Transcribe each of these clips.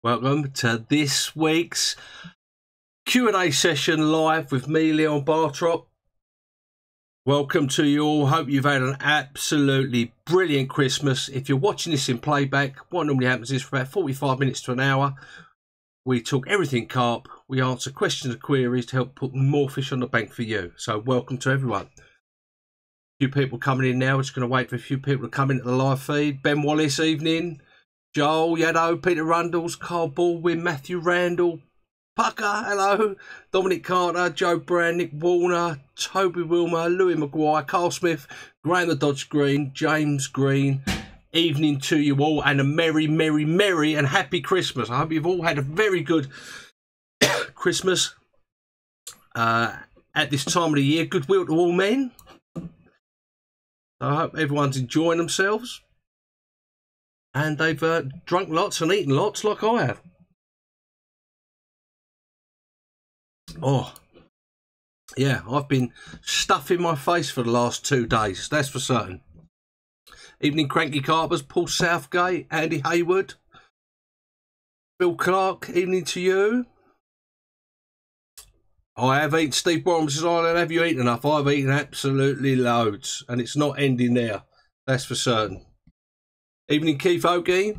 Welcome to this week's Q&A session live with me, Leon Bartrop. Welcome to you all. Hope you've had an absolutely brilliant Christmas. If you're watching this in playback, what normally happens is for about 45 minutes to an hour, we talk everything carp. We answer questions and queries to help put more fish on the bank for you. So welcome to everyone. A few people coming in now. We're just going to wait for a few people to come into the live feed. Ben Wallace, evening. Joel, Yaddo, Peter Rundles, Carl Baldwin, Matthew Randall, Pucker, hello, Dominic Carter, Joe Brand, Nick Warner, Toby Wilmer, Louis Maguire, Carl Smith, Graham the Dodge Green, James Green. Evening to you all and a merry, merry, merry and happy Christmas. I hope you've all had a very good Christmas at this time of the year. Goodwill to all men. I hope everyone's enjoying themselves. And they've drunk lots and eaten lots like I have. Oh, yeah, I've been stuffing my face for the last 2 days, that's for certain. Evening, Cranky Carpers, Paul Southgate, Andy Hayward, Bill Clark, evening to you. I have eaten, Steve Borum says, Ireland, have you eaten enough? I've eaten absolutely loads, and it's not ending there, that's for certain. Evening, Keith Ogie.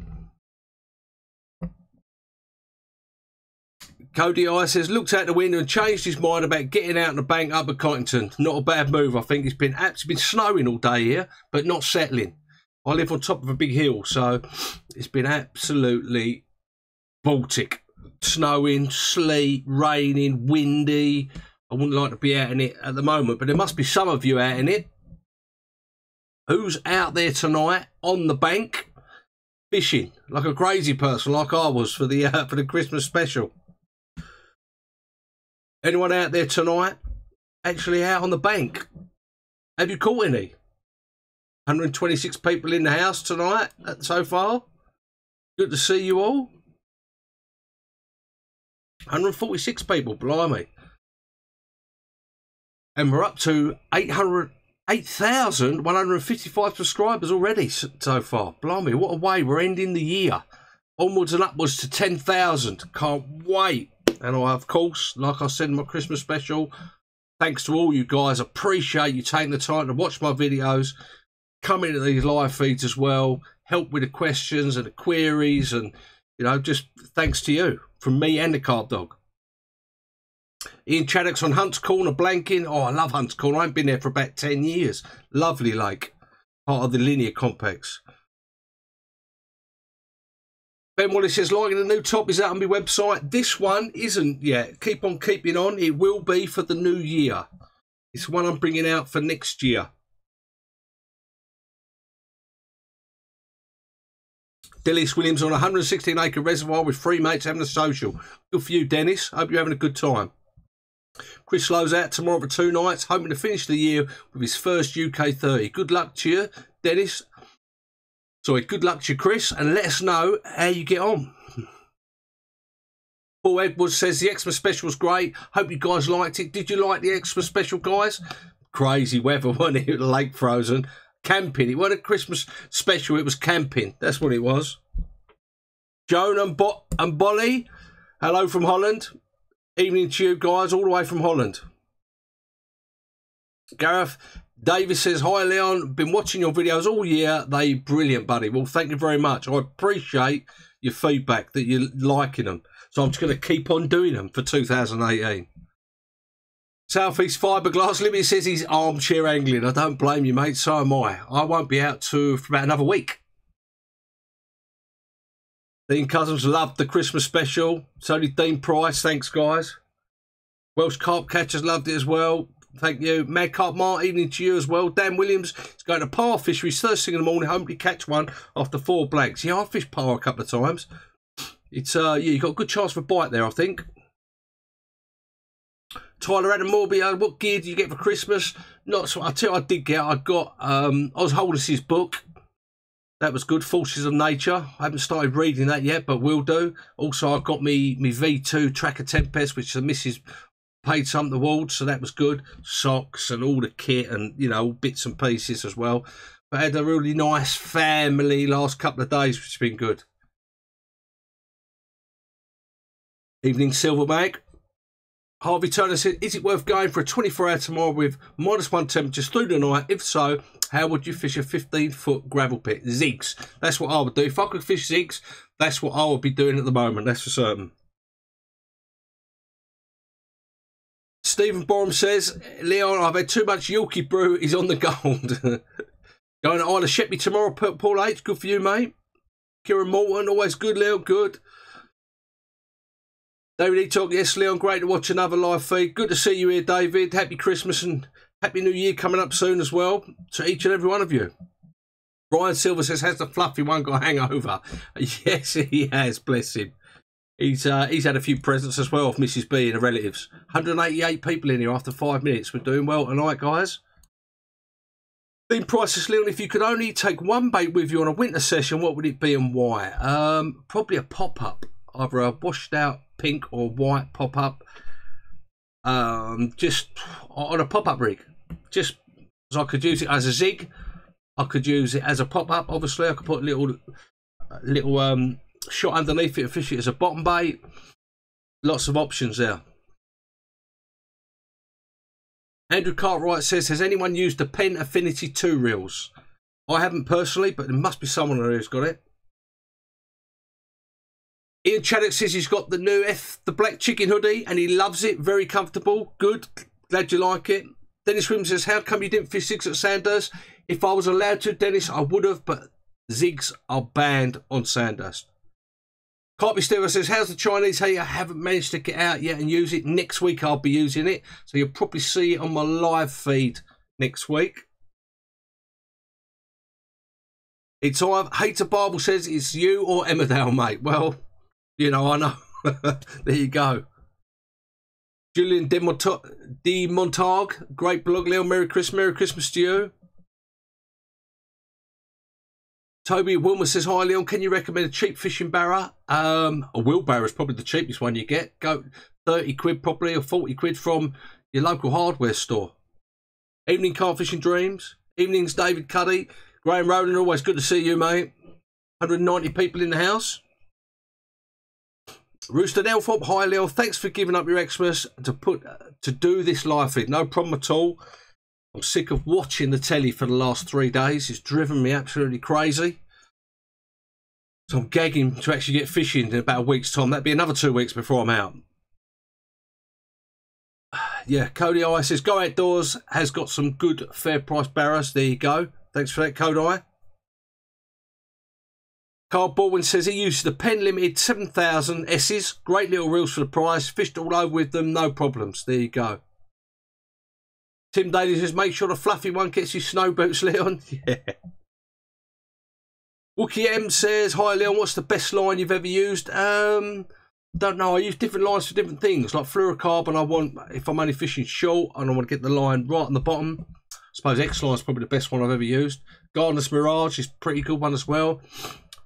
Cody I says, looked out the window and changed his mind about getting out on the bank up at Cottington. Not a bad move, I think. It's been absolutely snowing all day here, but not settling. I live on top of a big hill, so it's been absolutely Baltic. Snowing, sleet, raining, windy. I wouldn't like to be out in it at the moment, but there must be some of you out in it. Who's out there tonight on the bank fishing like a crazy person, like I was for the Christmas special? Anyone out there tonight actually out on the bank? Have you caught any? 126 people in the house tonight so far. Good to see you all. 146 people, blimey. And we're up to 8,155 subscribers already so far. Blimey, what a way. We're ending the year. Onwards and upwards to 10,000. Can't wait. And I, of course, like I said in my Christmas special, thanks to all you guys. Appreciate you taking the time to watch my videos, come into these live feeds as well, help with the questions and the queries, and, you know, just thanks to you from me and the Carp Dog. Ian Chaddock's on Hunt's Corner, Blanking. Oh, I love Hunt's Corner. I haven't been there for about 10 years. Lovely lake, part of the Linear Complex. Ben Wallace says, liking the new top is out on my website. This one isn't yet. Keep on keeping on. It will be for the new year. It's one I'm bringing out for next year. Dennis Williams on a 116-acre reservoir with 3 mates having a social. Good for you, Dennis. Hope you're having a good time. Chris Lowe's out tomorrow for 2 nights, hoping to finish the year with his first UK 30. Good luck to you, Dennis. Sorry, good luck to you, Chris, and let us know how you get on. Paul Edwards says the Xmas special was great. Hope you guys liked it. Did you like the Xmas special, guys? Crazy weather, wasn't it? The lake frozen. Camping. It wasn't a Christmas special, it was camping. That's what it was. Joan and Bolly, hello from Holland. Evening to you guys, all the way from Holland. Gareth Davis says, hi Leon, been watching your videos all year. They brilliant, buddy. Well, thank you very much. I appreciate your feedback, that you're liking them. So I'm just going to keep on doing them for 2018. Southeast Fiberglass Limited says he's armchair angling. I don't blame you, mate. So am I. I won't be out for about another week. Dean Cousins loved the Christmas special. So did Dean Price. Thanks, guys. Welsh Carp Catchers loved it as well. Thank you. Mad Carp Mart, evening to you as well. Dan Williams is going to par fisheries first thing in the morning. Hopefully catch one after 4 blanks. Yeah, I fished par a couple of times. It's yeah, you got a good chance for a bite there, I think. Tyler Adam Morby, what gear did you get for Christmas? Not so. I tell you, I did get. I got Oz Hollis's book. That was good. Forces of Nature. I haven't started reading that yet, but will do. Also, I got me V2 Tracker Tempest, which the missus paid some towards, so that was good. Socks and all the kit and, you know, bits and pieces as well. But I had a really nice family last couple of days, which has been good. Evening, Silverback. Harvey Turner said, is it worth going for a 24-hour tomorrow with -1 temperatures through the night? If so, how would you fish a 15-foot gravel pit? Zigs. That's what I would do. If I could fish zigs, that's what I would be doing at the moment. That's for certain. Stephen Borum says, Leon, I've had too much Yorkie brew. He's on the gold. Going to Isle of Sheppey tomorrow, Paul H. Good for you, mate. Kieran Morton, always good, Leon. Good. David E. Talk, yes, Leon, great to watch another live feed. Good to see you here, David. Happy Christmas and Happy New Year coming up soon as well to each and every one of you. Brian Silver says, has the fluffy one got a hangover? Yes, he has, bless him. He's had a few presents as well off Mrs. B and the relatives. 188 people in here after 5 minutes. We're doing well tonight, guys. Dean Price says, Leon, if you could only take one bait with you on a winter session, what would it be and why? Probably a pop-up. Either a washed out pink or white pop-up. Just on a pop-up rig. Just so I could use it as a zig. I could use it as a pop-up, obviously. I could put a little shot underneath it and fish it as a bottom bait. Lots of options there. Andrew Cartwright says, has anyone used the Pen Affinity 2 reels? I haven't personally, but there must be someone who's got it. Ian Chaddock says he's got the new the black chicken hoodie and he loves it. Very comfortable. Good. Glad you like it. Dennis Wim says, how come you didn't fish zigs at Sandhurst? If I was allowed to, Dennis, I would have, but zigs are banned on Sandhurst. Carp says, how's the Chinese hay? I haven't managed to get out yet and use it. Next week I'll be using it. So you'll probably see it on my live feed next week. It's either Hater Bible says it's you or Emmerdale, mate. Well, you know, I know. There you go. Julian de Montague, great blog, Leon. Merry Christmas to you. Toby Wilmer says, hi, Leon. Can you recommend a cheap fishing barrow? A wheelbarrow is probably the cheapest one you get. Go 30 quid probably or 40 quid from your local hardware store. Evening, Carp Fishing Dreams. Evenings, David Cuddy. Graham Rowland, always good to see you, mate. 190 people in the house. Rooster Nelthorpe, hi, Leon. Thanks for giving up your Xmas to do this live feed. No problem at all. I'm sick of watching the telly for the last 3 days. It's driven me absolutely crazy. So I'm gagging to actually get fishing in about a week's time. That'd be another 2 weeks before I'm out. Yeah, Cody I says, Go Outdoors has got some good fair price barrows. There you go. Thanks for that, Cody. Carl Baldwin says he uses the Pen Limited 7000 S's. Great little reels for the price. Fished all over with them. No problems. There you go. Tim Daly says, make sure the fluffy one gets his snow boots, Leon. Yeah. Wookie M says, hi, Leon, what's the best line you've ever used? Don't know. I use different lines for different things. Like fluorocarbon, if I'm only fishing short and I want to get the line right on the bottom. I suppose X-line is probably the best one I've ever used. Gardener's Mirage is a pretty good one as well.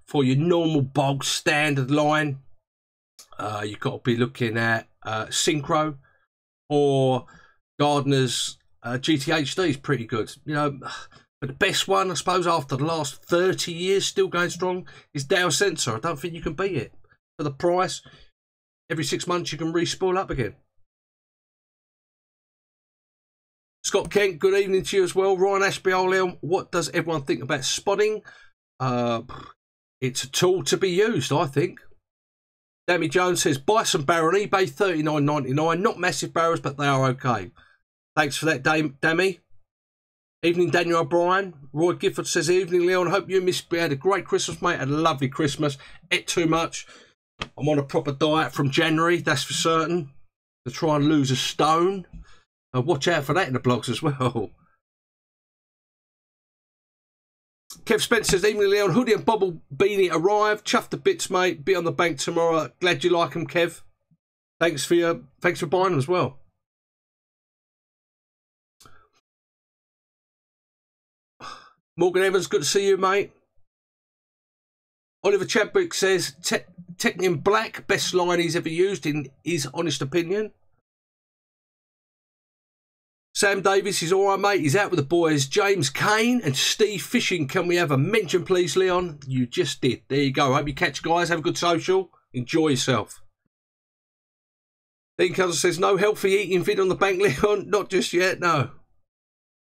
For your normal bog standard line, you've got to be looking at Synchro or Gardener's GTHD is pretty good, you know. But the best one, I suppose, after the last 30 years, still going strong, is Dow Sensor. I don't think you can beat it. For the price, every 6 months you can re-spool up again. Scott Kent, good evening to you as well. Ryan Ashby, Leon, what does everyone think about spotting? It's a tool to be used, I think. Dammy Jones says, buy some barrow on eBay, $39.99. Not massive barrows, but they are okay. Thanks for that, Dammy. Evening, Daniel O'Brien. Roy Gifford says, evening, Leon. Hope you and Miss B had a great Christmas, mate. Had a lovely Christmas. Ate too much. I'm on a proper diet from January, that's for certain. To try and lose a stone. Watch out for that in the blogs as well. Kev Spencer says, evening, Leon. Hoodie and bobble beanie arrived. Chuffed the bits, mate. Be on the bank tomorrow. Glad you like them, Kev. Thanks for buying them as well. Morgan Evans, good to see you, mate. Oliver Chadwick says, Technium Black, best line he's ever used in his honest opinion. Sam Davis is all right, mate. He's out with the boys. James Kane and Steve Fishing. Can we have a mention, please, Leon? You just did. There you go. Hope you catch, guys. Have a good social. Enjoy yourself. Dean Cousin says, no healthy eating vid on the bank, Leon. Not just yet, no.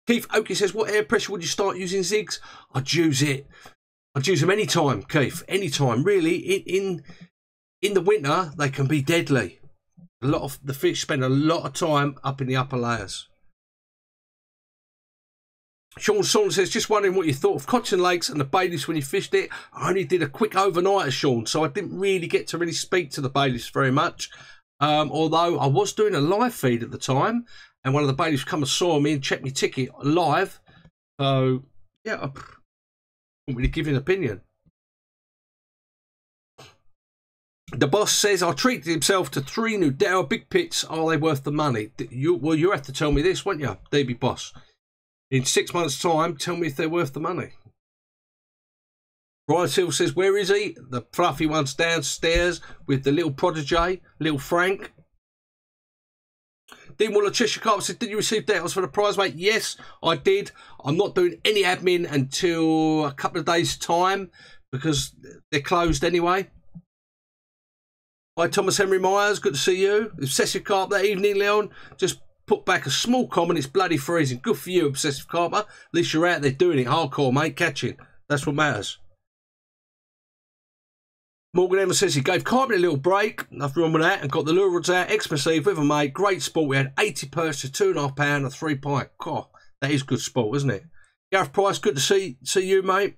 Keith Oakley says, what air pressure would you start using zigs? I'd use it. I'd use them anytime, Keith. Anytime. Really, in the winter, they can be deadly. A lot of the fish spend a lot of time up in the upper layers. Sean Saunders says, just wondering what you thought of Cotton Lakes and the bailiffs when you fished it. I only did a quick overnighter, Sean, so I didn't really get to really speak to the bailiffs very much. Although I was doing a live feed at the time, and one of the bailiffs come and saw me and checked my ticket live. So, yeah, I won't really give you an opinion. The boss says, I treated himself to 3 new Dow big pits. Are they worth the money? Well, you have to tell me this, won't you, DB Boss? In 6 months' time, tell me if they're worth the money. Brian Hill says, where is he? The fluffy one's downstairs with the little protege, little Frank. Dean Waller, Cheshire Carp says, did you receive details for the prize, mate? Yes, I did. I'm not doing any admin until a couple of days' time because they're closed anyway. Hi, Thomas Henry Myers. Good to see you. Obsessive Carp that evening, Leon. Just put back a small comment. It's bloody freezing. Good for you, Obsessive Carper. At least you're out there doing it hardcore, mate. Catching. That's what matters. Morgan Evans says he gave Carp a little break. Nothing wrong with that. And got the lure rods out. Xmas Eve with him, mate. Great sport. We had 80 perch to £2.5 and 3 pike. God, that is good sport, isn't it? Gareth Price, good to see you, mate.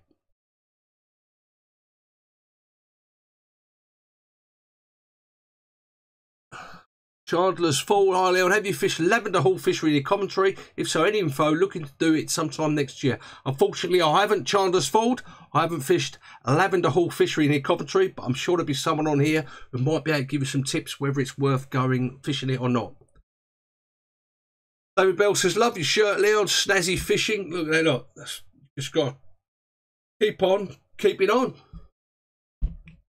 Chandler's Fall. Hi, Leon. Have you fished Lavender Hall fishery in your commentary? If so, any info? Looking to do it sometime next year. Unfortunately, I haven't. Chandler's Fall. I haven't fished Lavender Hall fishery in your commentary, but I'm sure there'll be someone on here who might be able to give you some tips whether it's worth going fishing it or not. David Bell says, love your shirt, Leon. Snazzy fishing. Look at that. Look. Just got to keep on keeping on.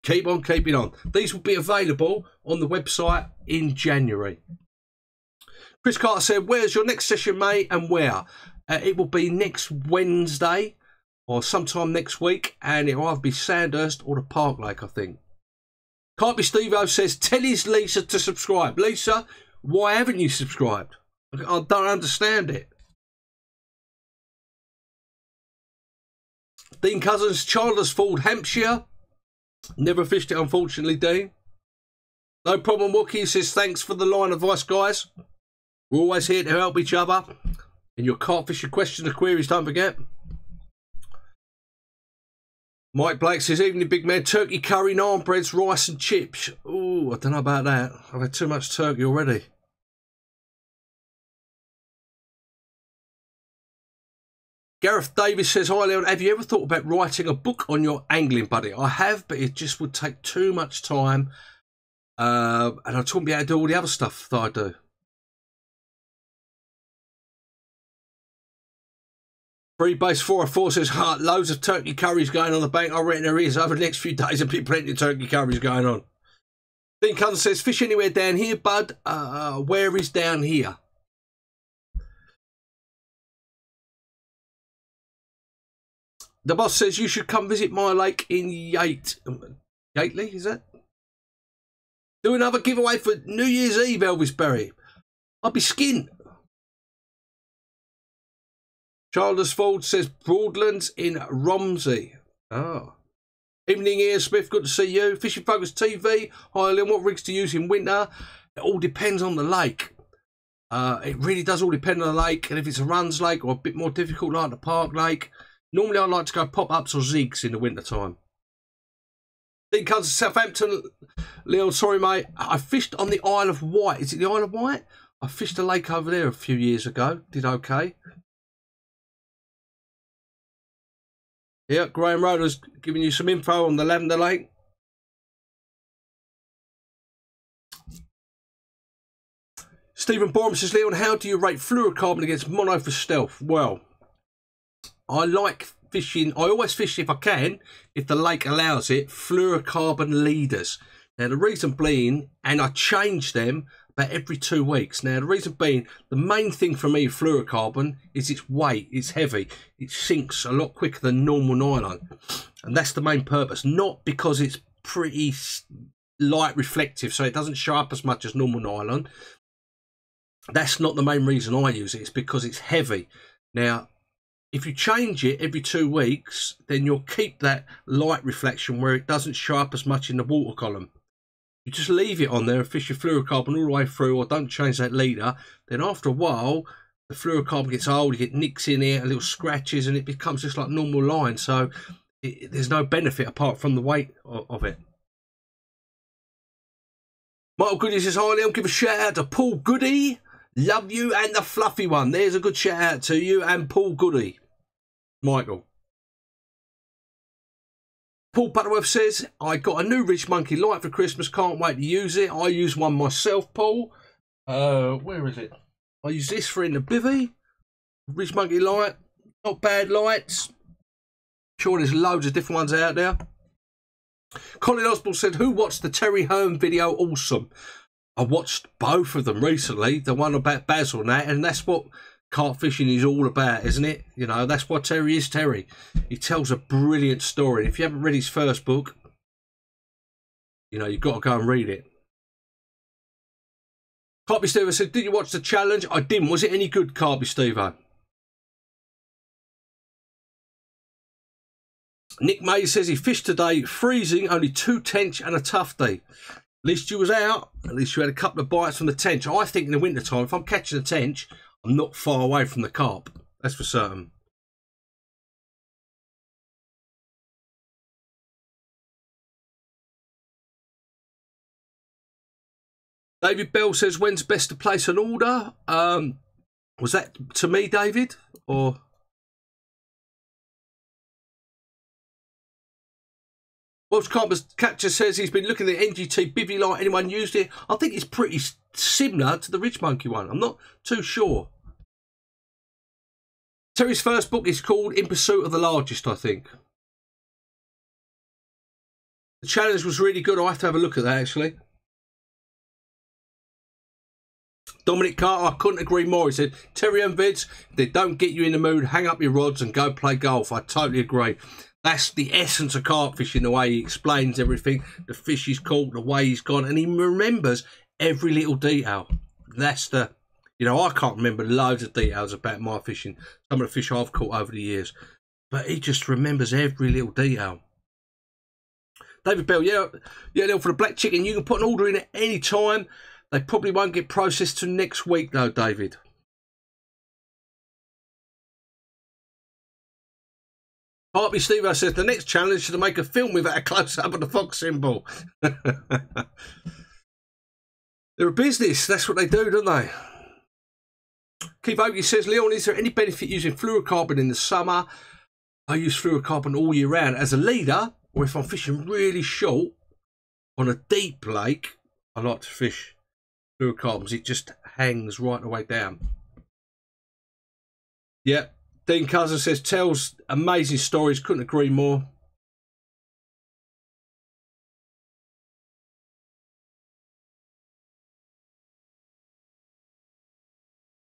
Keep on keeping on. These will be available on the website in January. Chris Carter said, where's your next session, mate, and where? It will be next Wednesday or sometime next week, and it will either be Sandhurst or the Park Lake, I think. Can't be Steve-O says, tell his Lisa to subscribe. Lisa, why haven't you subscribed? I don't understand it. Dean Cousins, Chandler's Ford, Hampshire. Never fished it, unfortunately, Dean. No problem. Wookie says, thanks for the line of advice, guys. We're always here to help each other. And your carp fishing questions and queries, don't forget. Mike Blake says, evening, big man. Turkey curry, naan breads, rice and chips. Oh, I don't know about that. I've had too much turkey already. Gareth Davis says, hi, Leon. Have you ever thought about writing a book on your angling, buddy? I have, but it just would take too much time. And I wouldn't be able to do all the other stuff that I do. Free Base 404 says, loads of turkey curries going on the bank. I reckon there is. Over the next few days, there'll be plenty of turkey curries going on. Dean Cunn says, fish anywhere down here, bud. Where is down here? The boss says you should come visit my lake in Yateley, is that? Do another giveaway for New Year's Eve, Elvis Berry. I'll be skint. Chandler's Ford says Broadlands in Romsey. Oh. Evening, Ian Smith, good to see you. Fishing Focus TV. Hi, Leon, what rigs to use in winter? It all depends on the lake. It really does all depend on the lake. And if it's a runs lake or a bit more difficult like the Park Lake, normally I like to go pop-ups or zigs in the winter time. Dean comes to Southampton. Leon, sorry, mate. I fished on the Isle of Wight. Is it the Isle of Wight? I fished a lake over there a few years ago. Did okay. Yeah, Graham Roder's giving you some info on the Lavender Lake. Stephen Borum says, Leon, how do you rate fluorocarbon against mono for stealth? Well, I like fishing. I always fish, if I can, if the lake allows it, fluorocarbon leaders. Now, the reason being, and I change them about every 2 weeks. Now, the reason being, the main thing for me, fluorocarbon, is its weight. It's heavy. It sinks a lot quicker than normal nylon. And that's the main purpose. Not because it's pretty light reflective, so it doesn't show up as much as normal nylon. That's not the main reason I use it. It's because it's heavy. Now, if you change it every 2 weeks, then you'll keep that light reflection where it doesn't show up as much in the water column. You just leave it on there and fish your fluorocarbon all the way through, or don't change that leader. Then after a while, the fluorocarbon gets old, you get nicks in it, little scratches, and it becomes just like normal line. So there's no benefit apart from the weight of it. Michael Goody says, hi Leon, give a shout out to Paul Goody. Love you and the fluffy one. There's a good shout out to you and Paul Goody. Michael. Paul Butterworth says, I got a new Rich Monkey light for Christmas. Can't wait to use it. I use one myself, Paul. Where is it? I use this for in the bivvy. Rich Monkey light. Not bad lights. Sure, there's loads of different ones out there. Colin Osborne said, who watched the Terry Hearn video? Awesome. I watched both of them recently, the one about Basil and that's what carp fishing is all about, isn't it? You know, that's why Terry is Terry. He tells a brilliant story. If you haven't read his first book, you know, you've got to go and read it. Carpy Steve said, did you watch the challenge? I didn't. Was it any good, Carpy Steve? Nick May says he fished today, freezing, only 2 tench and a tufty. At least you was out. At least you had a couple of bites from the tench. I think in the winter time, if I'm catching a tench, I'm not far away from the carp. That's for certain. David Bell says, when's best to place an order? Was that to me, David? Or... Welsh Carpenter's Catcher says he's been looking at the NGT bivvy light. Anyone used it? I think it's pretty similar to the Rich Monkey one. I'm not too sure. Terry's first book is called In Pursuit of the Largest, I think. The challenge was really good. I'll have to have a look at that, actually. Dominic Carter, I couldn't agree more. He said, Terry and vids, if they don't get you in the mood, hang up your rods and go play golf. I totally agree. That's the essence of carp fishing, the way he explains everything, the fish he's caught, the way he's gone, and he remembers every little detail. That's the, you know, I can't remember loads of details about my fishing, some of the fish I've caught over the years, but he just remembers every little detail. David Bell, yeah, for the black chicken, you can put an order in at any time. They probably won't get processed till next week, though, David. Harpy Steve says the next challenge is to make a film without a close-up of the fox symbol. They're a business. That's what they do, don't they? Keith Oakey says, Leon, is there any benefit using fluorocarbon in the summer? I use fluorocarbon all year round. As a leader, or if I'm fishing really short on a deep lake, I like to fish fluorocarbons. It just hangs right the way down. Yep. Dean Cousin says, tells amazing stories. Couldn't agree more.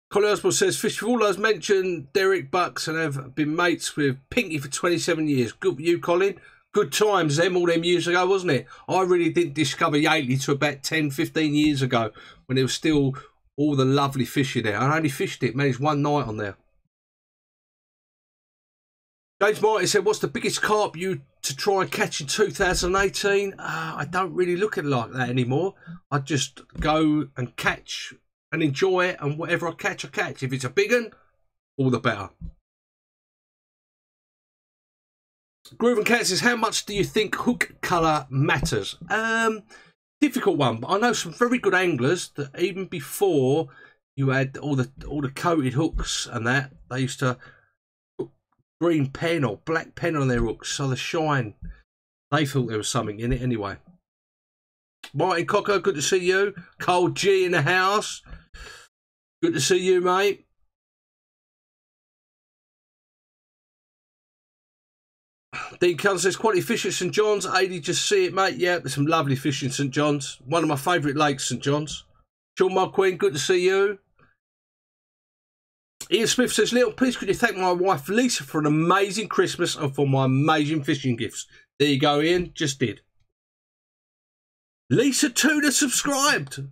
Colin Osborne says, fish with all those mentioned Derek Bucks and have been mates with Pinky for 27 years. Good for you, Colin. Good times them all them years ago, wasn't it? I really didn't discover Yateley till about 10, 15 years ago when there was still all the lovely fishing there. I only fished it, managed one night on there. James Martin said, what's the biggest carp you to try and catch in 2018? I don't really look at it like that anymore. I just go and catch and enjoy it, and whatever I catch, I catch. If it's a big one, all the better. Groove and Cat says, how much do you think hook colour matters? Difficult one, but I know some very good anglers that even before you had all the coated hooks and that, they used to green pen or black pen on their hooks, so the shine, they thought there was something in it anyway. Martin Cocker, good to see you. Cole G in the house, good to see you, mate. Dean Cullen says, quality fish at St John's. 80, just see it, mate. Yeah, there's some lovely fish in St John's. One of my favourite lakes, St John's. Sean Mulqueen, good to see you. Ian Smith says, Leon, please could you thank my wife Lisa for an amazing Christmas and for my amazing fishing gifts. There you go, Ian. Just did. Lisa Tudor subscribed.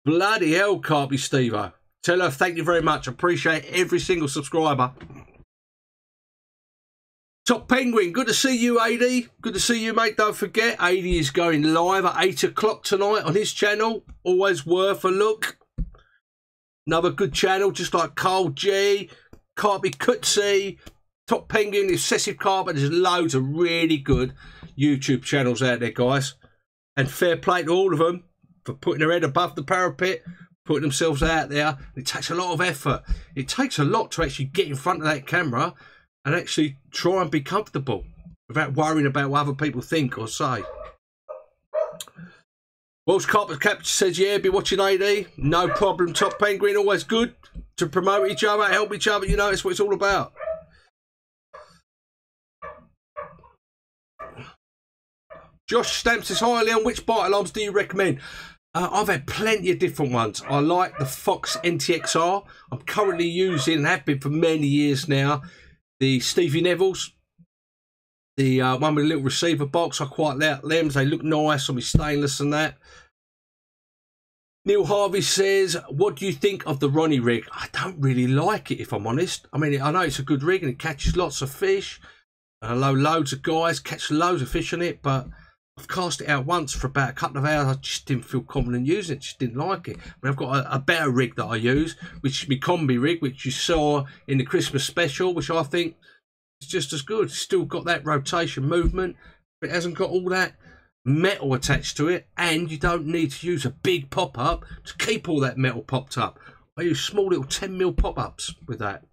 Bloody hell, Carpy Steve-o. Tell her thank you very much. Appreciate every single subscriber. Top Penguin, good to see you, AD. Good to see you, mate. Don't forget, AD is going live at 8 o'clock tonight on his channel. Always worth a look. Another good channel, just like Carl G, Carpy Cutsy, Top Penguin, the Obsessive Carpet. There's loads of really good YouTube channels out there, guys. And fair play to all of them for putting their head above the parapet, putting themselves out there. It takes a lot of effort. It takes a lot to actually get in front of that camera and actually try and be comfortable without worrying about what other people think or say. Welsh Carpet Captain says, yeah, be watching AD. No problem. Top Penguin, always good to promote each other, help each other. You know, that's what it's all about. Josh Stamp says, hi, Leon, which bite alarms do you recommend? I've had plenty of different ones. I like the Fox NTXR. I'm currently using, and have been for many years now, the Stevie Neville's. The one with a little receiver box. I quite like them. They look nice on my stainless and that. Neil Harvey says, what do you think of the Ronnie rig? I don't really like it, if I'm honest. I mean, I know it's a good rig and it catches lots of fish. Loads of guys catch loads of fish on it, but I've cast it out once for about a couple of hours. I just didn't feel confident using it. Just didn't like it. I mean, I've got a better rig that I use, which is my combi rig, which you saw in the Christmas special, which I think is just as good. It's still got that rotation movement, but it hasn't got all that metal attached to it, and you don't need to use a big pop-up to keep all that metal popped up. I use small little 10mm pop-ups with that.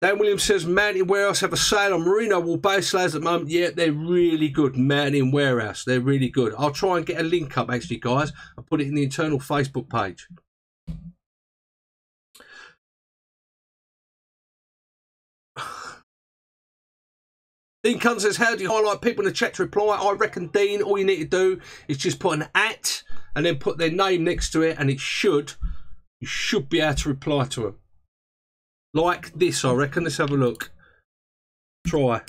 Dan Williams says, Mountain Warehouse have a sale on Merino wool base layers at the moment. Yeah, they're really good. Mountain Warehouse, they're really good. I'll try and get a link up, actually, guys. I'll put it in the internal Facebook page. Dean Cunn says, how do you highlight people in the chat to reply? I reckon, Dean, all you need to do is just put an @ and then put their name next to it, and you should be able to reply to them. Like this, I reckon. Let's have a look. Try.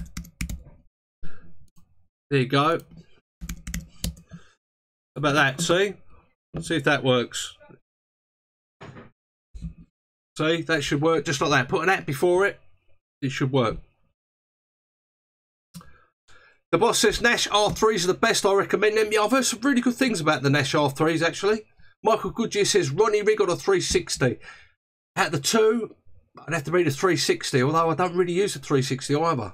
There you go. How about that? See? Let's see if that works. See? That should work just like that. Put an @ before it. It should work. The boss says Nash R3s are the best. I recommend them. Yeah, I've heard some really good things about the Nash R3s, actually. Michael Goodyear says Ronnie rig on a 360. At the two, I'd have to read a 360, although I don't really use a 360 either.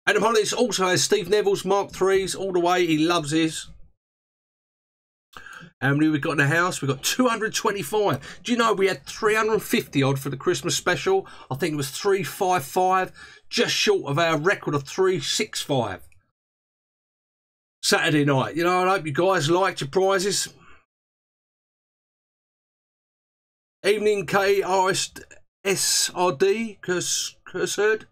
Adam Hollis also has Steve Neville's Mark IIIs all the way. He loves his. How many we've got in the house? We've got 225. Do you know we had 350 odd for the Christmas special? I think it was 355, just short of our record of 365. Saturday night. You know, I hope you guys liked your prizes. Evening KRSRD, Cursed.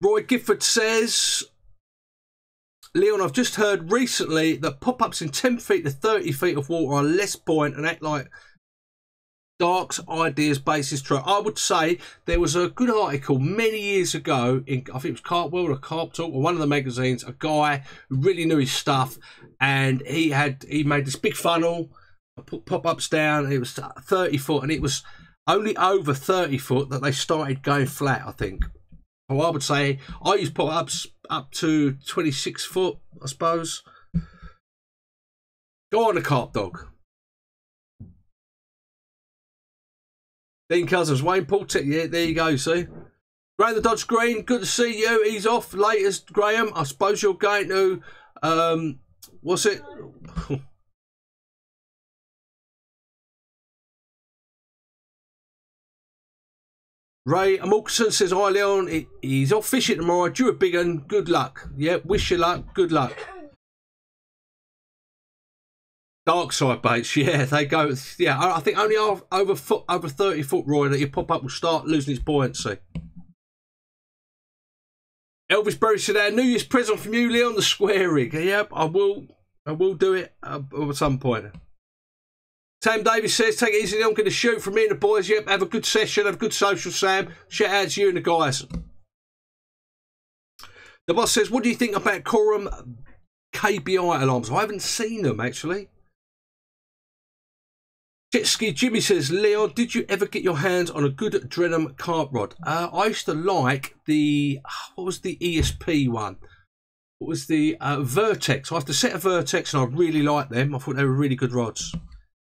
Roy Gifford says, Leon, I've just heard recently that pop-ups in 10 feet to 30 feet of water are less buoyant and act like Dark's ideas base is true. I would say there was a good article many years ago in, I think it was Carp World or Carp Talk or one of the magazines, a guy who really knew his stuff, and he made this big funnel, put pop-ups down, and it was 30 foot, and it was only over 30 foot that they started going flat, I think. So I would say I use pop-ups up to 26 foot, I suppose. Go on, the Carp Dog. Dean Cousins, Wayne Portek, yeah, there you go, see. Graham the Dodge Green, good to see you. He's off latest, Graham. I suppose you're going to, what's it? Ray Amulson says, hi Leon, he's off fishing tomorrow. Do a big one, good luck. Yeah, wish you luck, good luck. Dark side baits, yeah, they go. Yeah, I think only over 30 foot, Roy, that your pop-up will start losing its buoyancy. Elvis Berry said, our New Year's present from you, Leon, the square rig. Yep, I will do it at some point. Sam Davis says, take it easy, Leon, going to shoot from me and the boys. Yep, have a good session, have a good social, Sam. Shout out to you and the guys. The boss says, what do you think about Quorum KBI alarms? I haven't seen them, actually. Jet Ski Jimmy says, Leon, did you ever get your hands on a good Drenham carp rod? I used to like the, what was the ESP one? What was the Vertex? I had to set a Vertex and I really liked them. I thought they were really good rods.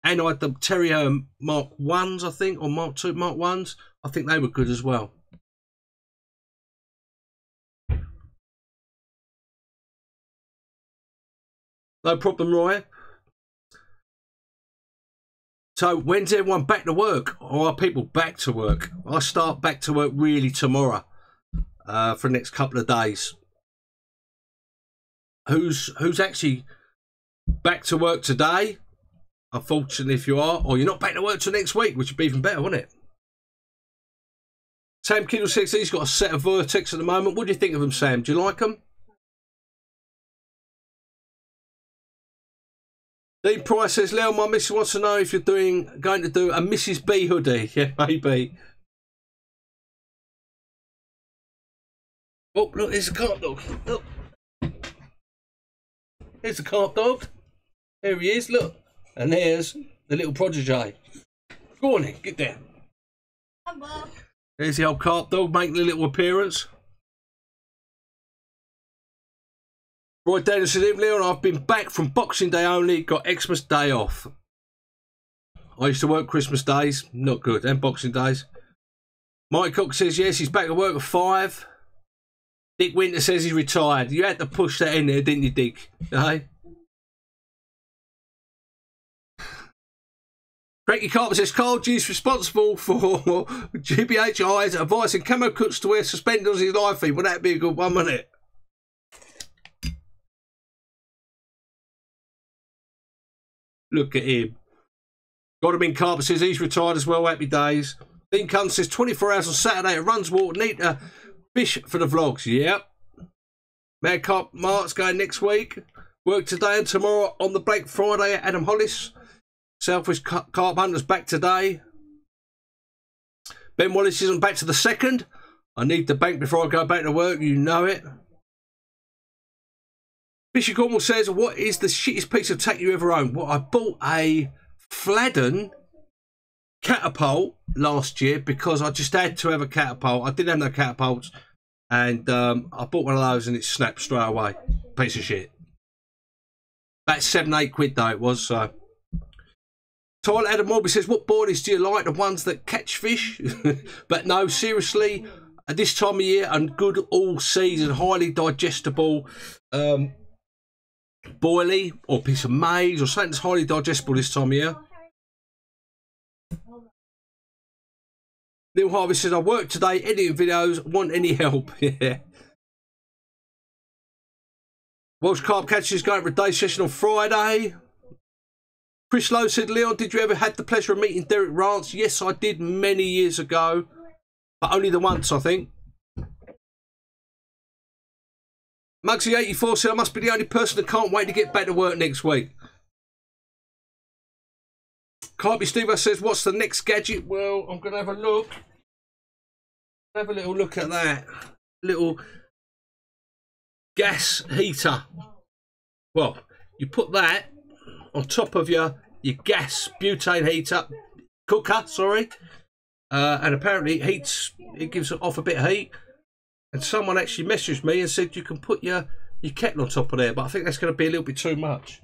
And I had the Terrier Mark 1s, I think, or Mark 2, Mark 1s. I think they were good as well. No problem, Roy. So when's everyone back to work? Or are people back to work? I start back to work really tomorrow for the next couple of days. Who's actually back to work today? Unfortunately, if you are, or you're not back to work till next week, which would be even better, wouldn't it? Sam Kindle says he's got a set of Vertex at the moment. What do you think of them, Sam? Do you like them? Dean Price says, Leo, my missus wants to know if you're going to do a Mrs. B hoodie. Yeah, maybe. Oh, look, there's a carp dog. Look. There's the carp dog. There he is, look. And there's the little protege. Go on then, get down. There's the old carp dog making a little appearance. Roy Daniel says, Leon, I've been back from Boxing Day only, got Xmas Day off. I used to work Christmas days, not good, and Boxing Days. Mike Cook says, yes, he's back to work at 5. Dick Winter says he's retired. You had to push that in there, didn't you, Dick? Hey? Cranky Carpenter says, Carl G is responsible for GBHI's advice and Camo Cooks to wear suspenders on his live feed. Well, that'd be a good one, wouldn't it? Look at him. Got him in Carpenter says he's retired as well. Happy days. Dean Cunn says 24 hours on Saturday at Runs Water. Need to fish for the vlogs. Yep. Mad Carp Mark's going next week. Work today and tomorrow on the Black Friday at Adam Hollis. Southwest Carp Hunters back today. Ben Wallace isn't back to the 2nd. I need the bank before I go back to work. You know it. Fisher Cornwall says, what is the shittest piece of tack you ever owned? Well, I bought a Fladden catapult last year because I just had to have a catapult. I didn't have no catapults. And I bought one of those and it snapped straight away. Piece of shit. About 7-8 quid though it was, so. Tyler Adam Morby says, what boilies do you like? The ones that catch fish? But no, seriously, at this time of year and good all season, highly digestible boilie or piece of maize or something that's highly digestible this time of year. Neil Harvey says, I work today, editing videos, want any help? Yeah. Welsh Carp Catcher is going for a day session on Friday. Chris Lowe said, Leon, did you ever have the pleasure of meeting Derek Rance? Yes, I did many years ago, but only the once, I think. Muggsy84 said, I must be the only person that can't wait to get back to work next week. Carpy Steve says, what's the next gadget? Well, I'm going to have a look. Have a little look at that. Little gas heater. Well, you put that on top of your gas butane heater, cooker, sorry. And apparently it gives off a bit of heat. And someone actually messaged me and said you can put your kettle on top of there, but I think that's going to be a little bit too much.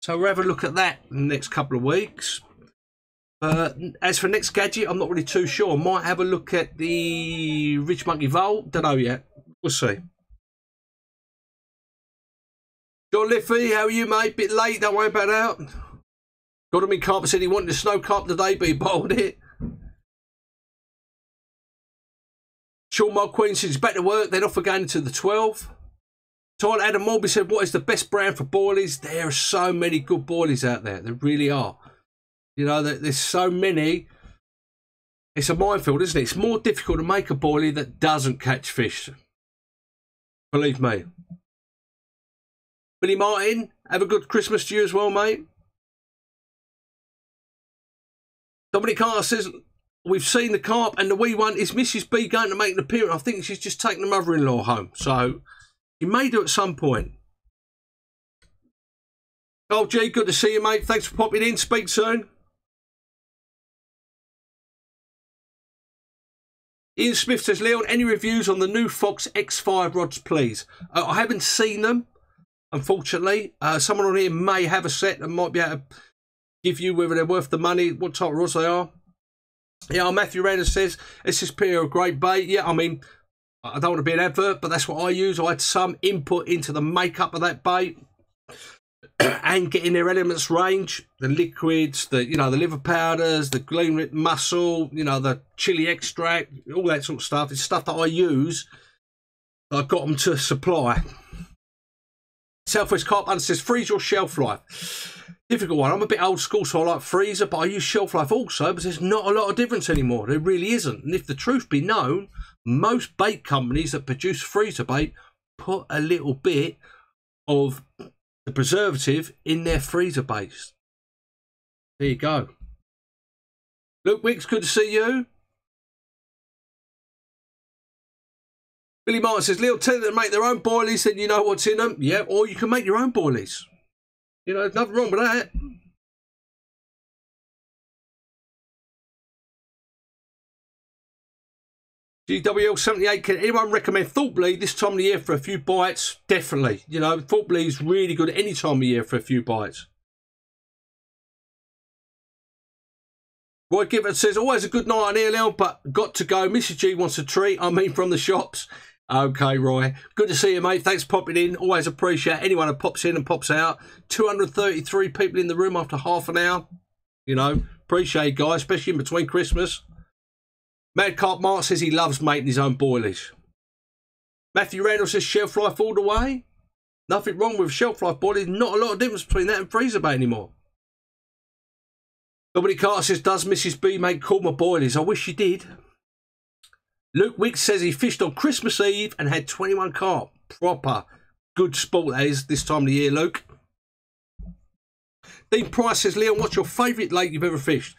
So we'll have a look at that in the next couple of weeks. As for next gadget, I'm not really too sure. I might have a look at the Rich Monkey Volt. Don't know yet. We'll see. John Liffey, how are you, mate? Bit late, don't worry about that. Godwin Carpenter said he wanted a snow carp today, but he bottled it. Sean Mark Queen said he's back to work, then off again to the 12. Tyler Adam Morby said, what is the best brand for boilies? There are so many good boilies out there. There really are. You know, there's so many. It's a minefield, isn't it? It's more difficult to make a boilie that doesn't catch fish. Believe me. Billy Martin, have a good Christmas to you as well, mate. Dominic Carter says, we've seen the carp and the wee one. Is Mrs. B going to make an appearance? I think she's just taking the mother-in-law home. So You may do at some point. Oh, G, good to see you, mate. Thanks for popping in. Speak soon. Ian Smith says, Leon, any reviews on the new Fox X5 rods, please? I haven't seen them, unfortunately. Someone on here may have a set and might be able to give you whether they're worth the money, what type of rods they are. Yeah, Matthew Randall says, SSP are a great bait. Yeah, I mean, I don't want to be an advert, but that's what I use. I had some input into the makeup of that bait and getting their elements range, the liquids, the liver powders, the green mussel, the chili extract, all that sort of stuff. It's stuff that I use. I got them to supply. Southwest Carp says, freeze your shelf life. Difficult one. I'm a bit old school, so I like freezer, but I use shelf life also, but there's not a lot of difference anymore. There really isn't. And if the truth be known, most bait companies that produce freezer bait put a little bit of the preservative in their freezer baits. There you go. Luke Wicks, good to see you. Billy Martin says, Leo, tell them to make their own boilies, then you know what's in them. Yeah, or you can make your own boilies. There's nothing wrong with that. GWL78, can anyone recommend Thought Bleed this time of the year for a few bites? Definitely. Thought Bleed is really good any time of year for a few bites. Roy Gifford says, always a good night on here, Leon, but got to go. Mrs. G wants a treat. From the shops. Okay, Roy. Good to see you, mate. Thanks for popping in. Always appreciate anyone who pops in and pops out. 233 people in the room after half an hour. Appreciate it, guys, especially in between Christmas. Mad Carp Mark says he loves making his own boilies. Matthew Randall says shelf life all the way. Nothing wrong with shelf life boilies. Not a lot of difference between that and freezer bait anymore. Dominic Carter says, does Mrs. B make Korma boilies? I wish she did. Luke Wicks says he fished on Christmas Eve and had 21 carp. Proper good sport that is this time of the year, Luke. Dean Price says, Leon, what's your favourite lake you've ever fished?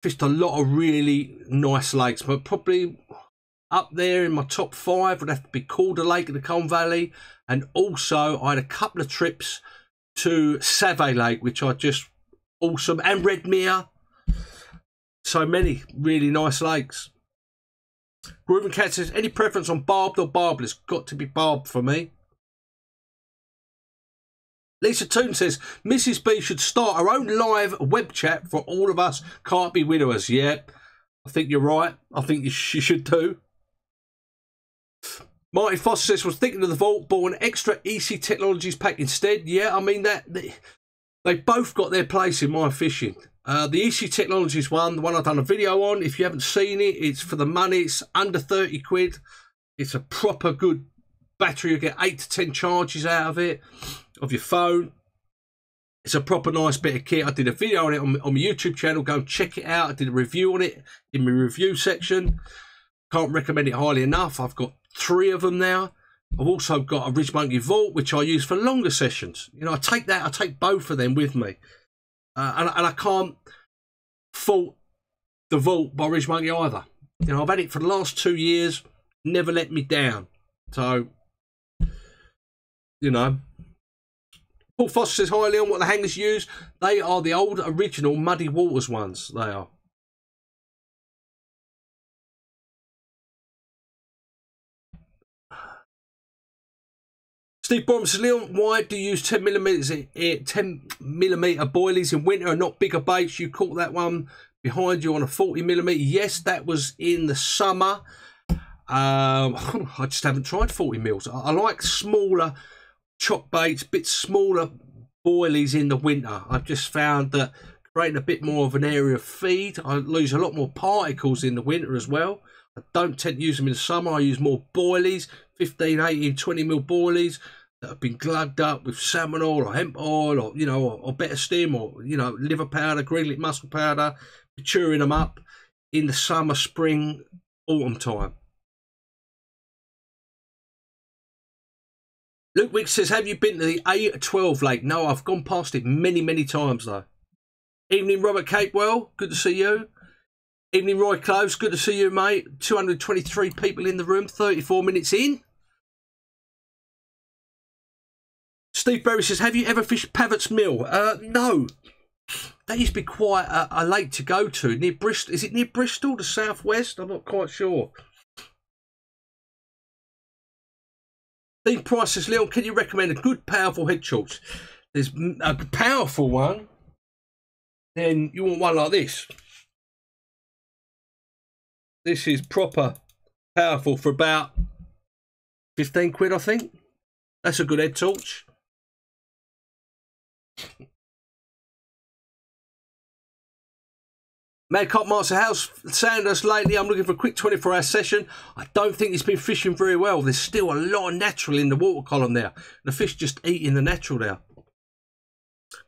Fished a lot of really nice lakes, but probably up there in my top 5 would have to be Calder Lake in the Colne Valley. And also I had a couple of trips to Save Lake, which are just awesome. And Redmere. So many really nice lakes. Groovin Cat says, any preference on barbed or barbless? Got to be barbed for me. Lisa Toon says, Mrs. B should start her own live web chat for all of us can't be widowers. Yeah, I think you're right. I think she should too. Marty Foster says, was thinking of the vault, bought an extra EC Technologies pack instead. Yeah, they both got their place in my fishing. The EC Technologies one, the one I've done a video on, if you haven't seen it, it's for the money. It's under 30 quid. It's a proper good battery. You get 8 to 10 charges out of it, of your phone. It's a proper nice bit of kit. I did a video on it on my YouTube channel. Go and check it out. I did a review on it in my review section. Can't recommend it highly enough. I've got 3 of them now. I've also got a Ridge Monkey Vault, which I use for longer sessions. I take both of them with me. And I can't fault the Vault by Ridge Monkey either. I've had it for the last 2 years, never let me down. So, Paul Foster says, hi Leon, what the hangers use? They are the old original Muddy Waters ones, they are. Steve Brom says, Leon, why do you use 10mm boilies in winter and not bigger baits? You caught that one behind you on a 40mm. Yes, that was in the summer. I just haven't tried 40mm. I like smaller chop baits, bit smaller boilies in the winter. I've just found that creating a bit more of an area of feed. I lose a lot more particles in the winter as well. I don't tend to use them in the summer. I use more boilies, 15, 18, 20mm boilies that have been glugged up with salmon oil or hemp oil or, or better stem or, liver powder, green mussel powder, maturing them up in the summer, spring, autumn time. Luke Wicks says, have you been to the A12 lake? No, I've gone past it many, many times though. Evening, Robert Capewell. Good to see you. Evening, Roy Close. Good to see you, mate. 223 people in the room, 34 minutes in. Steve Berry says, have you ever fished Pavitt's Mill? No. That used to be quite a lake to go to near Bristol. Is it near Bristol, the southwest? I'm not quite sure. Dean Price says, Leon, can you recommend a good, powerful head shorts? There's a powerful one. Then you want one like this. This is proper powerful for about 15 quid, I think. That's a good head torch. Mad Carp Master House Sanders lately. I'm looking for a quick 24-hour session. I don't think he's been fishing very well. There's still a lot of natural in the water column there. The fish just eating the natural there.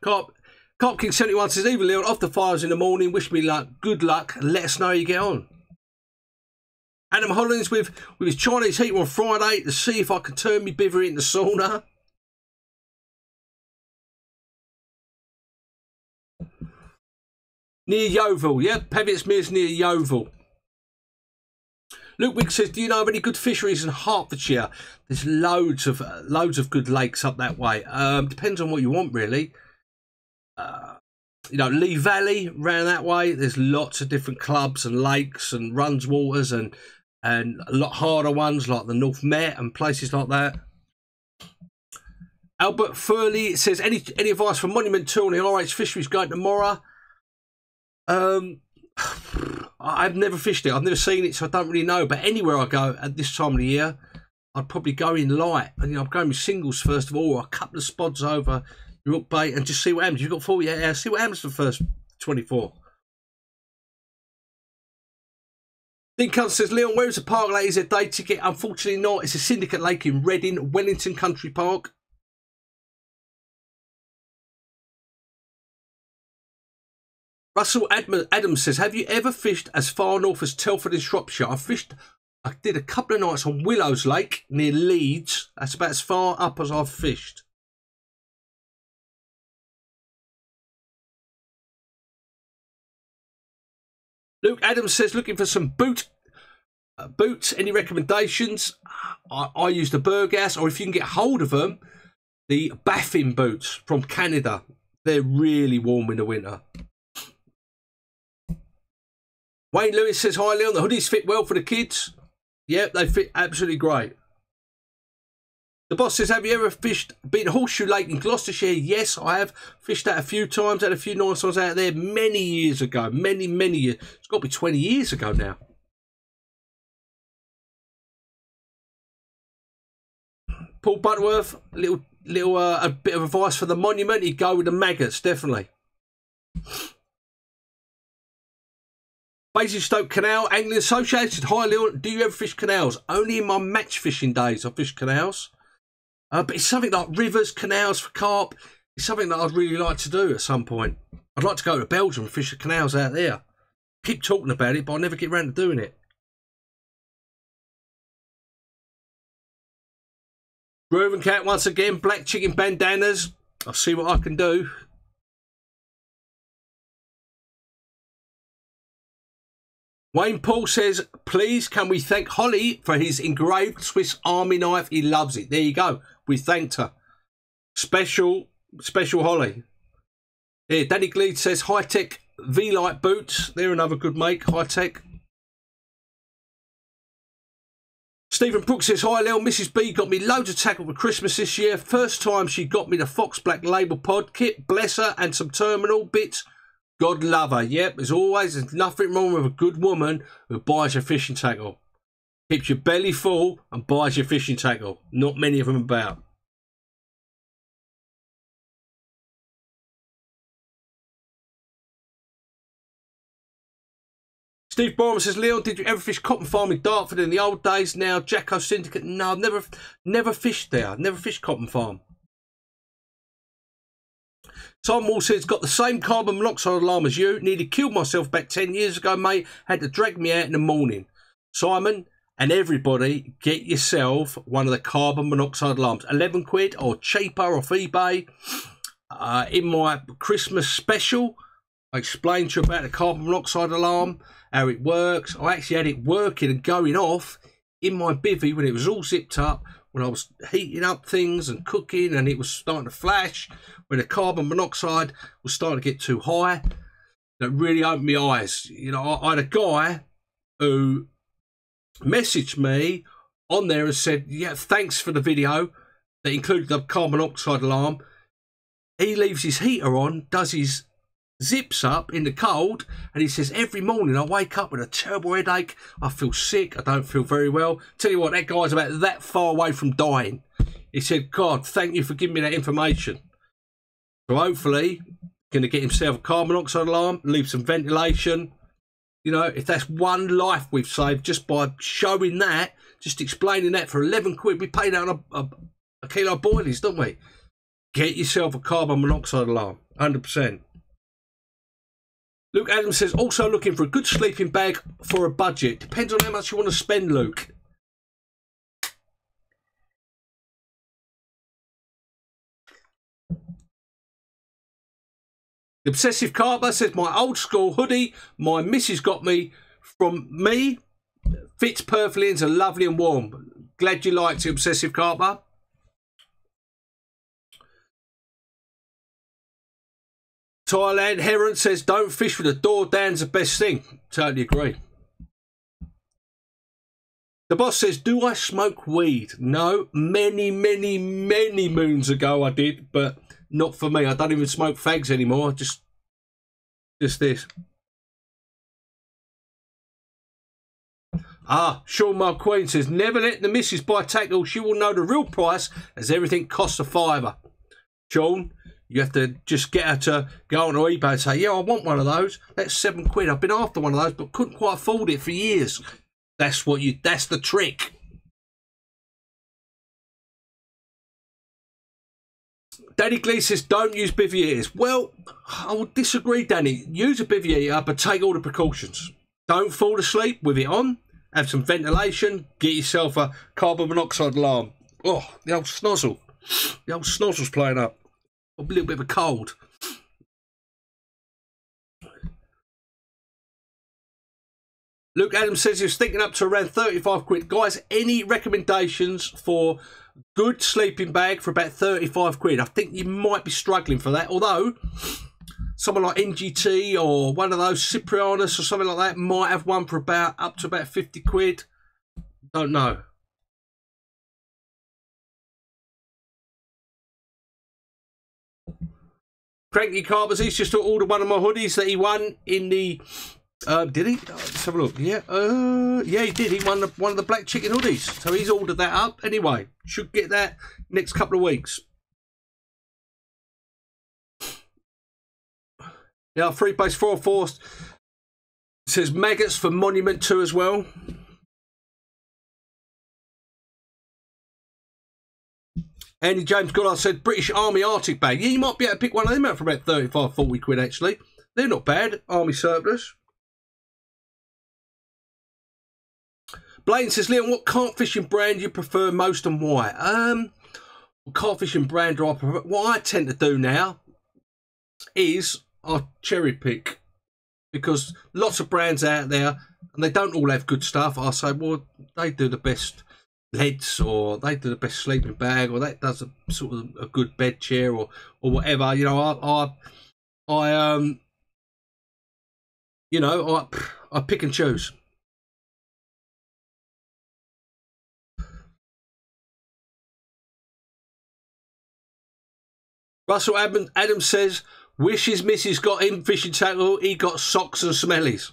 Carp King 71 says, Evil Leon, off the fires in the morning. Wish me luck, good luck, and let us know how you get on. Adam Hollins with his Chinese heater on Friday to see if I can turn me bivvy into sauna. Near Yeovil, yeah, Pavitt's Mere's near Yeovil. Luke Wigg says, do you know of any good fisheries in Hertfordshire? There's loads of good lakes up that way. Depends on what you want, really. You know, Lee Valley, round that way, there's lots of different clubs and lakes and runs waters and a lot harder ones like the North Met and places like that. Albert Furley says, any advice for Monument 2 on the RH fisheries going tomorrow? I've never fished it. I've never seen it, so I don't really know. But anywhere I go at this time of the year, I'd probably go in light. And, you know, I'm going with singles first of all, or a couple of spods over your hook bait, and just see what happens. You've got 48 hours. See what happens for the first 24. Dean Cunt says, Leon, where is the park lake? Is it a day ticket? Unfortunately not. It's a syndicate lake in Reading, Wellington Country Park. Russell Adams says, have you ever fished as far north as Telford in Shropshire? I did a couple of nights on Willows Lake near Leeds. That's about as far up as I've fished. Luke Adams says, looking for some boots. Any recommendations? I use the Burgas, or if you can get hold of them, the Baffin boots from Canada. They're really warm in the winter. Wayne Lewis says, hi Leon, the hoodies fit well for the kids. Yep, they fit absolutely great. The boss says, have you ever been Horseshoe Lake in Gloucestershire? Yes, I have fished that a few times, had a few nice ones out there many years ago. Many years. It's got to be 20 years ago now. Paul Butterworth, a bit of advice for the Monument. He'd go with the maggots, definitely. Basingstoke Canal Angling Association. Hi Leon, do you ever fish canals? Only in my match fishing days I fish canals. But it's something like rivers, canals for carp. It's something that I'd really like to do at some point. I'd like to go to Belgium and fish the canals out there. Keep talking about it, but I never get around to doing it. Groove and Cat once again. Black chicken bandanas. I'll see what I can do. Wayne Paul says, please can we thank Holly for his engraved Swiss Army knife? He loves it. There you go. We thanked her. Special Holly. Here, Danny Gleed says, high-tech V-Light boots. They're another good make, high-tech. Stephen Brooks says, hi Lil, Mrs. B got me loads of tackle for Christmas this year. First time she got me the Fox Black Label pod kit. Bless her, and some terminal bits. God love her. Yep, there's nothing wrong with a good woman who buys your fishing tackle. Keeps your belly full and buys your fishing tackle. Not many of them about. Steve Borman says, Leon, did you ever fish cotton farm in Dartford in the old days? Now Jacko Syndicate. No, I've never fished there. Never fished cotton farm. Simon Wall says, got the same carbon monoxide alarm as you. Nearly killed myself back 10 years ago, mate. Had to drag me out in the morning. Simon and everybody, get yourself one of the carbon monoxide alarms. 11 quid or cheaper off eBay. In my Christmas special, I explained to you about the carbon monoxide alarm, how it works. I actually had it working and going off in my bivvy when it was all zipped up when I was heating up things and cooking, and it was starting to flash, when the carbon monoxide was starting to get too high. That really opened my eyes. You know, I had a guy who messaged me on there and said, yeah, thanks for the video that included the carbon monoxide alarm. He leaves his heater on, does his zips up in the cold, and he says, every morning I wake up with a terrible headache, I feel sick, I don't feel very well. Tell you what, that guy's about that far away from dying. He said, God, thank you for giving me that information. So hopefully, going to get himself a carbon monoxide alarm, leave some ventilation. You know, if that's one life we've saved just by showing that, just explaining that for 11 quid, we pay down a kilo of boilies, don't we? Get yourself a carbon monoxide alarm, 100%. Luke Adams says, also looking for a good sleeping bag for a budget. Depends on how much you want to spend, Luke. The Obsessive Carper says, my old school hoodie my missus got me from me. Fits perfectly and is lovely and warm. Glad you liked it, Obsessive Carper. Thailand Heron says, don't fish with the door down's the best thing. Totally agree. The boss says, do I smoke weed? No, many moons ago I did, but not for me. I don't even smoke fags anymore. Just this. Sean Marqueen says, never let the missus buy tackle. She will know the real price as everything costs a fiver. Sean, you have to just get her to go on eBay and say, yeah, I want one of those. That's 7 quid. I've been after one of those, but couldn't quite afford it for years. That's the trick. Danny Glee says, don't use bivvy eaters. Well, I would disagree, Danny. Use a bivvy eater, but take all the precautions. Don't fall asleep with it on. Have some ventilation. Get yourself a carbon monoxide alarm. Oh, the old snozzle. The old snozzle's playing up. A little bit of a cold. Luke Adams says he was thinking up to around 35 quid. Guys, any recommendations for good sleeping bag for about 35 quid? I think you might be struggling for that. Although, someone like NGT or one of those Cyprianus or something like that might have one for about up to about 50 quid. Don't know. Cranky Carpers, he's just ordered one of my hoodies that he won in the... did he? Let's have a look. Yeah, yeah, he did. He won one of the black chicken hoodies. So he's ordered that up. Anyway, should get that next couple of weeks. Yeah, Free Base 404 says maggots for Monument 2 as well. Andy James Goddard said British Army Arctic bag. Yeah, you might be able to pick one of them out for about 35, 40 quid actually. They're not bad. Army surplus. Blaine says, Leon, what carp fishing brand do you prefer most and why? Carp fishing brand do I prefer? What I tend to do now is I cherry pick, because lots of brands out there and they don't all have good stuff. I say, well, they do the best leads, or they do the best sleeping bag, or that does a sort of a good bed chair, or whatever. You know, you know, I pick and choose. Russell Adams says, wish his missus got him fishing tackle, he got socks and smellies.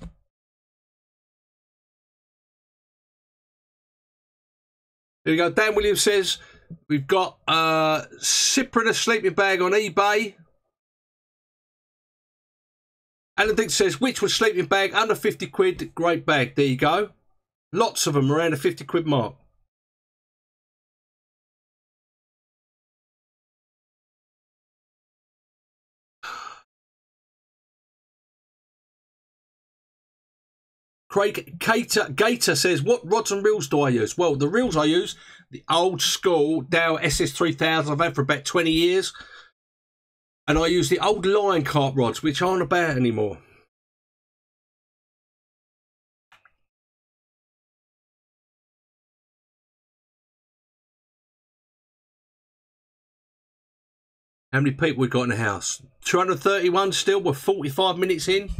Here we go. Dan Williams says, we've got Cyprianus sleeping bag on eBay. Alan Dick says, which was sleeping bag under 50 quid, great bag. There you go. Lots of them around the 50 quid mark. Craig Gator says, what rods and reels do I use? Well, the reels I use, the old school Dow SS3000 I've had for about 20 years. And I use the old line carp rods, which aren't about anymore. How many people we got in the house? 231 still. We're 45 minutes in.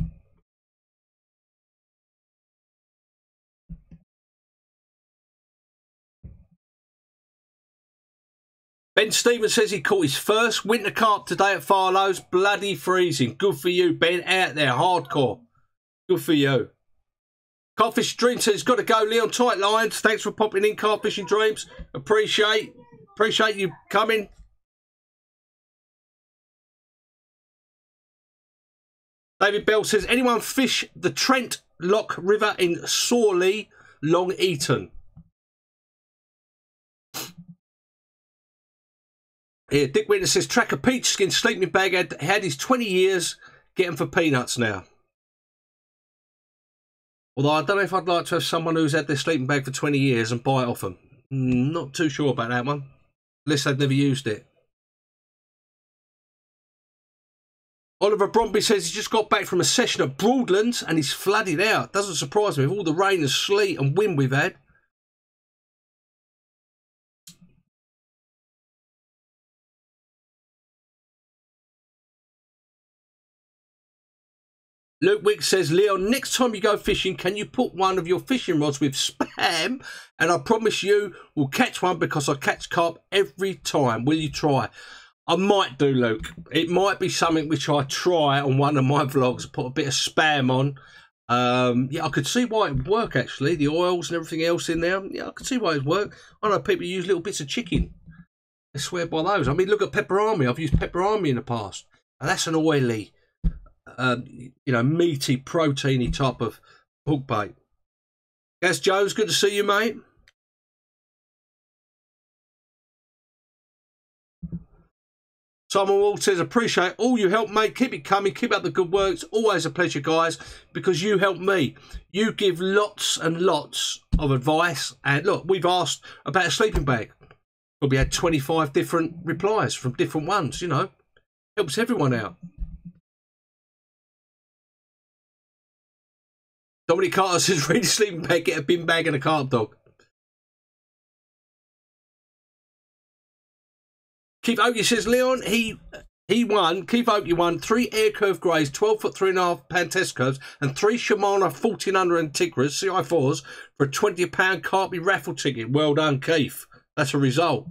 Ben Stevens says he caught his first winter carp today at Farlow's. Bloody freezing. Good for you, Ben. Out there, hardcore. Good for you. Carfish Dream says he's got to go. Leon, tight lines. Thanks for popping in, Carfishing Dreams. Appreciate you coming. David Bell says, anyone fish the Trent Lock River in Sawley, Long Eaton? Here, Dick Witness says, Tracker Peach Skin sleeping bag had his 20 years. Get him for peanuts now. Although I don't know if I'd like to have someone who's had their sleeping bag for 20 years and buy it off them. Not too sure about that one. Unless they've never used it. Oliver Bromby says he's just got back from a session at Broadlands and he's flooded out. Doesn't surprise me with all the rain and sleet and wind we've had. Luke Wick says, Leon, next time you go fishing, can you put one of your fishing rods with spam? And I promise you will catch one because I catch carp every time. Will you try? I might do, Luke. It might be something which I try on one of my vlogs. Put a bit of spam on. Yeah, I could see why it would work, actually. The oils and everything else in there. Yeah, I could see why it would work. I know people use little bits of chicken. I swear by those. I mean, look at Pepper Army. I've used Pepper Army in the past. And that's an oily, you know, meaty, proteiny type of hook bait. Gaz Jones, good to see you, mate. Simon Ward says, appreciate all you help, mate. Keep it coming. Keep up the good work. It's always a pleasure, guys, because you help me. You give lots and lots of advice. And look, we've asked about a sleeping bag. We had 25 different replies from different ones, you know. Helps everyone out. Dominic Carter says, read a sleeping bag, get a bin bag and a carp dog. Keith Oakey says, Leon, he won. Keith Oakey won 3 air curve greys, 12-foot 3.5 pound test curves, and 3 Shimano 1400 Antiquas CI4s for a £20 Carpy raffle ticket. Well done, Keith. That's a result.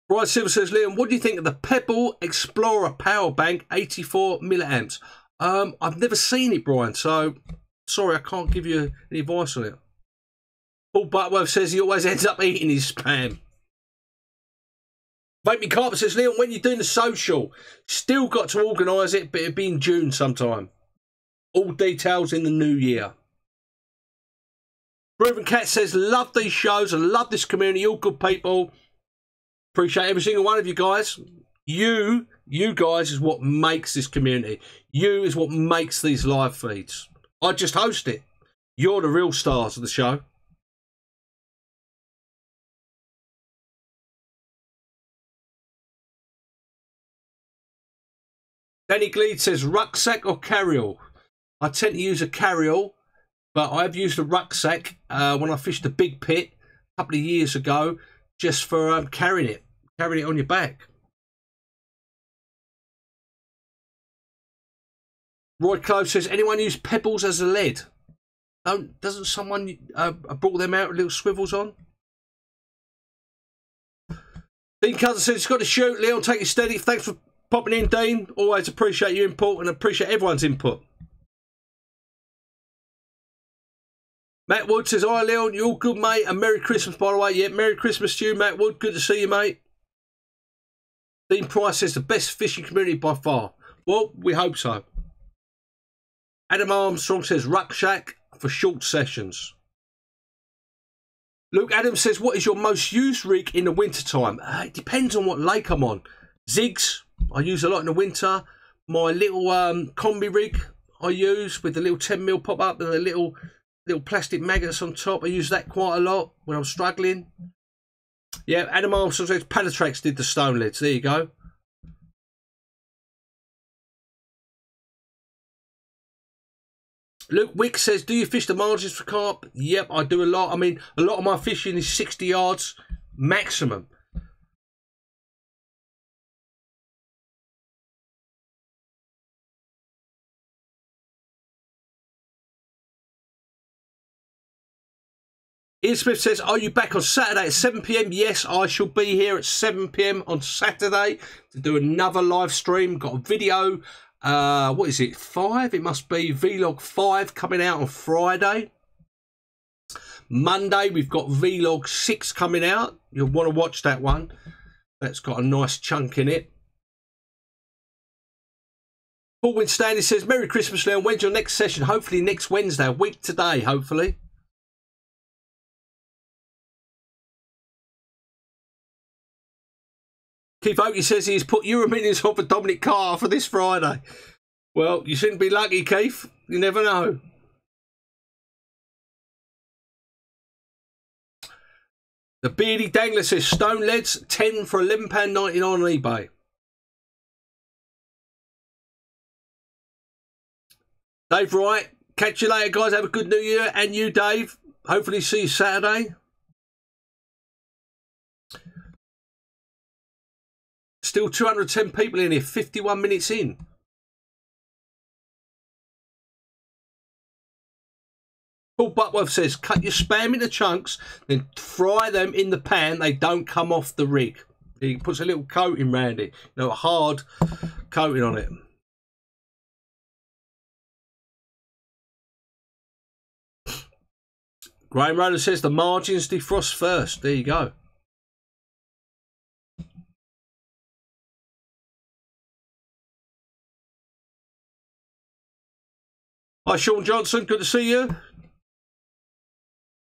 Brian Silver says, Leon, what do you think of the Pebble Explorer power bank 84 milliamps? I've never seen it, Brian, so sorry, I can't give you any advice on it. Paul Butworth says he always ends up eating his spam. Vaping Carpet says, Leon, when you're doing the social, still got to organise it, but it'll be in June sometime. All details in the new year. Reuben Cat says, love these shows and love this community, all good people. Appreciate every single one of you guys. You guys is what makes this community. You is what makes these live feeds. I just host it. You're the real stars of the show. Danny Gleed says, rucksack or carry-all? I tend to use a carry-all, but I've used a rucksack when I fished the big pit a couple of years ago, just for carrying it on your back. Roy Clove says, anyone use pebbles as a lead? Doesn't someone brought them out with little swivels on? Dean Cousin says, he's got to shoot. Leon, take it steady. Thanks for popping in, Dean. Always appreciate your input and appreciate everyone's input. Matt Wood says, hi, Leon. You all good, mate? And Merry Christmas, by the way. Yeah, Merry Christmas to you, Matt Wood. Good to see you, mate. Dean Price says, the best fishing community by far. Well, we hope so. Adam Armstrong says, rucksack for short sessions. Luke Adams says, what is your most used rig in the winter time? It depends on what lake I'm on. Zigs, I use a lot in the winter. My little combi rig I use with the little 10mm pop up and the little plastic magnets on top. I use that quite a lot when I'm struggling. Yeah, Adam Armstrong says, Panatrax did the stone leads. There you go. Luke Wick says, do you fish the margins for carp? Yep, I do a lot. I mean, a lot of my fishing is 60 yards maximum. Ian Smith says, are you back on Saturday at 7 PM? Yes, I shall be here at 7 PM on Saturday to do another live stream. Got a video, what is it, 5? It must be Vlog 5 coming out on Friday. Monday, we've got Vlog 6 coming out. You'll want to watch that one. That's got a nice chunk in it. Paul Winstanley says, Merry Christmas, Leon. When's your next session? Hopefully next Wednesday, a week today, hopefully. Keith Oakley says he's put Euro Millions on for Dominic Carter for this Friday. Well, you shouldn't be lucky, Keith. You never know. The Beardy Dangler says stone leads 10 for £11.99 on eBay. Dave Wright, catch you later, guys. Have a good New Year. And you, Dave. Hopefully see you Saturday. Still 210 people in here, 51 minutes in. Paul Butworth says, cut your spam into chunks, then fry them in the pan. They don't come off the rig. He puts a little coating around it, you know, a hard coating on it. Graham Roller says the margins defrost first. There you go. Hi, Sean Johnson. Good to see you.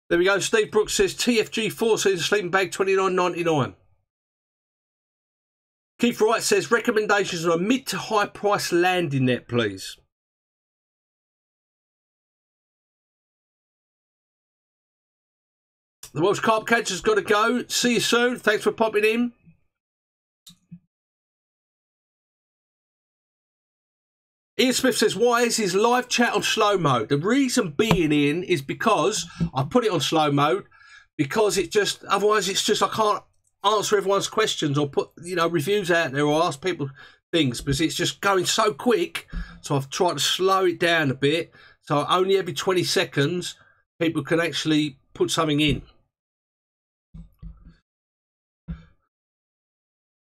There we go. Steve Brooks says TFG4 says sleeping bag $29.99. Keith Wright says recommendations on a mid to high price landing net, please. The Welsh Carp Catcher's got to go. See you soon. Thanks for popping in. Ian Smith says, why is his live chat on slow mode? The reason being, Ian, is because I put it on slow mode because it just, otherwise it's just, I can't answer everyone's questions or put, you know, reviews out there or ask people things because it's just going so quick. So I've tried to slow it down a bit. So only every 20 seconds people can actually put something in.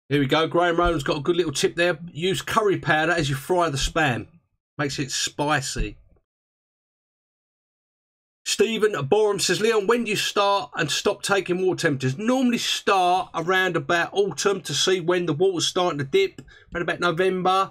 Here we go. Graham Rowland's got a good little tip there. Use curry powder as you fry the spam. Makes it spicy. Stephen Borum says, Leon, when do you start and stop taking water temperatures? Normally start around about autumn to see when the water's starting to dip. Around about November.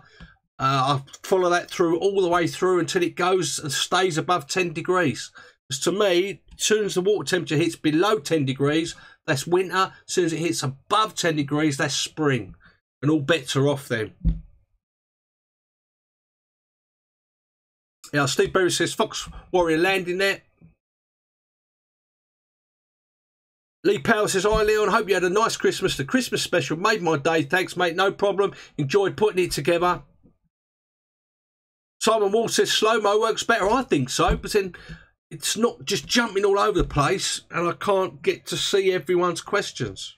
I follow that through all the way through until it goes and stays above 10 degrees. Because to me, as soon as the water temperature hits below 10 degrees, that's winter. As soon as it hits above 10 degrees, that's spring. And all bets are off then. Yeah, Steve Berry says, Fox Warrior landing net. Lee Powell says, hi Leon, hope you had a nice Christmas. The Christmas special made my day. Thanks, mate. No problem. Enjoyed putting it together. Simon Wall says, slow-mo works better. I think so. But then it's not just jumping all over the place and I can't get to see everyone's questions.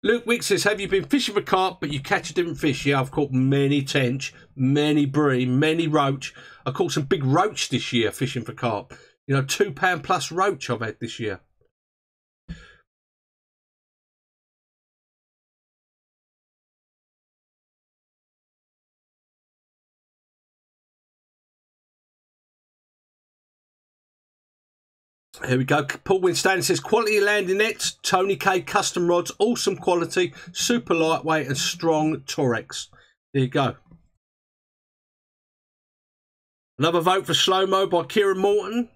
Luke Wick says, have you been fishing for carp but you catch a different fish? Yeah, I've caught many tench, many bream, many roach. I caught some big roach this year fishing for carp. You know, £2 plus roach I've had this year. Here we go. Paul Winstanley says, quality landing nets, Tony K custom rods, awesome quality, super lightweight and strong Torex. There you go. Another vote for Slow Mo by Kieran Morton.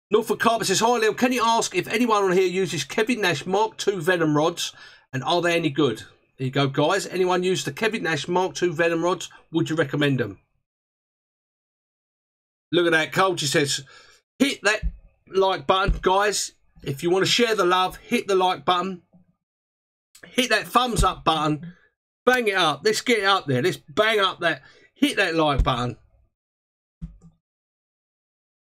Norfolk Carpet says, hi Leon, can you ask if anyone on here uses Kevin Nash Mark II Venom rods and are they any good? There you go, guys. Anyone use the Kevin Nash Mark II Venom rods? Would you recommend them? Look at that. Culture says, hit that like button, guys. If you want to share the love, hit the like button. Hit that thumbs up button. Bang it up. Let's get it up there. Let's bang up that. Hit that like button.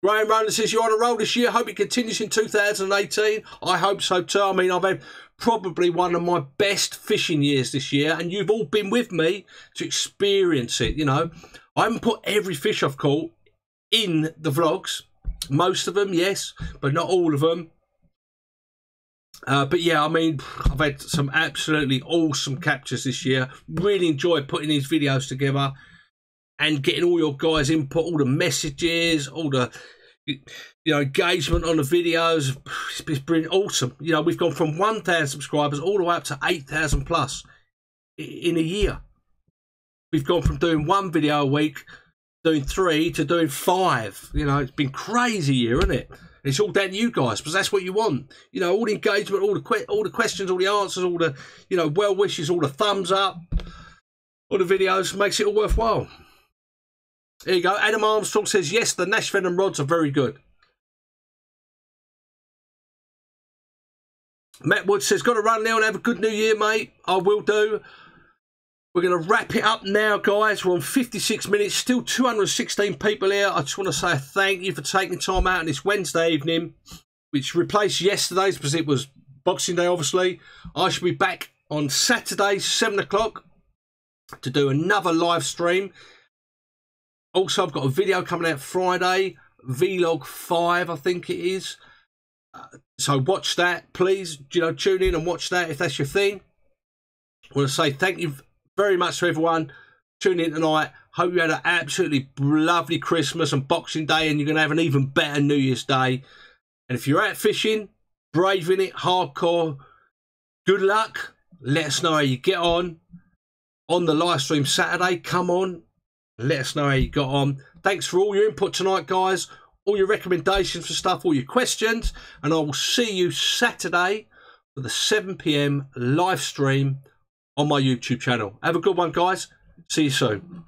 Graham Roland says, you're on a roll this year. Hope it continues in 2018. I hope so too. I mean, I've had probably one of my best fishing years this year, and you've all been with me to experience it, you know. I haven't put every fish I've caught in the vlogs. Most of them, yes, but not all of them. But yeah, I mean, I've had some absolutely awesome captures this year. Really enjoyed putting these videos together and getting all your guys' input, all the messages, all the, you know, engagement on the videos. It's been awesome. You know, we've gone from 1,000 subscribers all the way up to 8,000 plus in a year. We've gone from doing 1 video a week, doing 3 to doing 5. You know, it's been crazy year, isn't it? It's all down to you guys, because that's what you want. You know, all the engagement, all the questions, all the answers, all the, you know, well wishes, all the thumbs up, all the videos, makes it all worthwhile. There you go. Adam Armstrong says, yes, the Nash Venom rods are very good. Matt Wood says, got to run now and have a good new year, mate. I will do. We're going to wrap it up now, guys. We're on 56 minutes. Still 216 people here. I just want to say thank you for taking time out on this Wednesday evening, which replaced yesterday's because it was Boxing Day, obviously. I shall be back on Saturday, 7 o'clock, to do another live stream. Also, I've got a video coming out Friday, Vlog 5, I think it is. So watch that, please. You know, tune in and watch that if that's your thing. I want to say thank you very much to everyone tuning in tonight. Hope you had an absolutely lovely Christmas and Boxing Day, and you're going to have an even better New Year's Day. And if you're out fishing, braving it, hardcore, good luck. Let us know how you get on the live stream Saturday. Come on. Let us know how you got on. Thanks for all your input tonight, guys. All your recommendations for stuff, all your questions. And I will see you Saturday for the 7 PM live stream on my YouTube channel. Have a good one, guys. See you soon.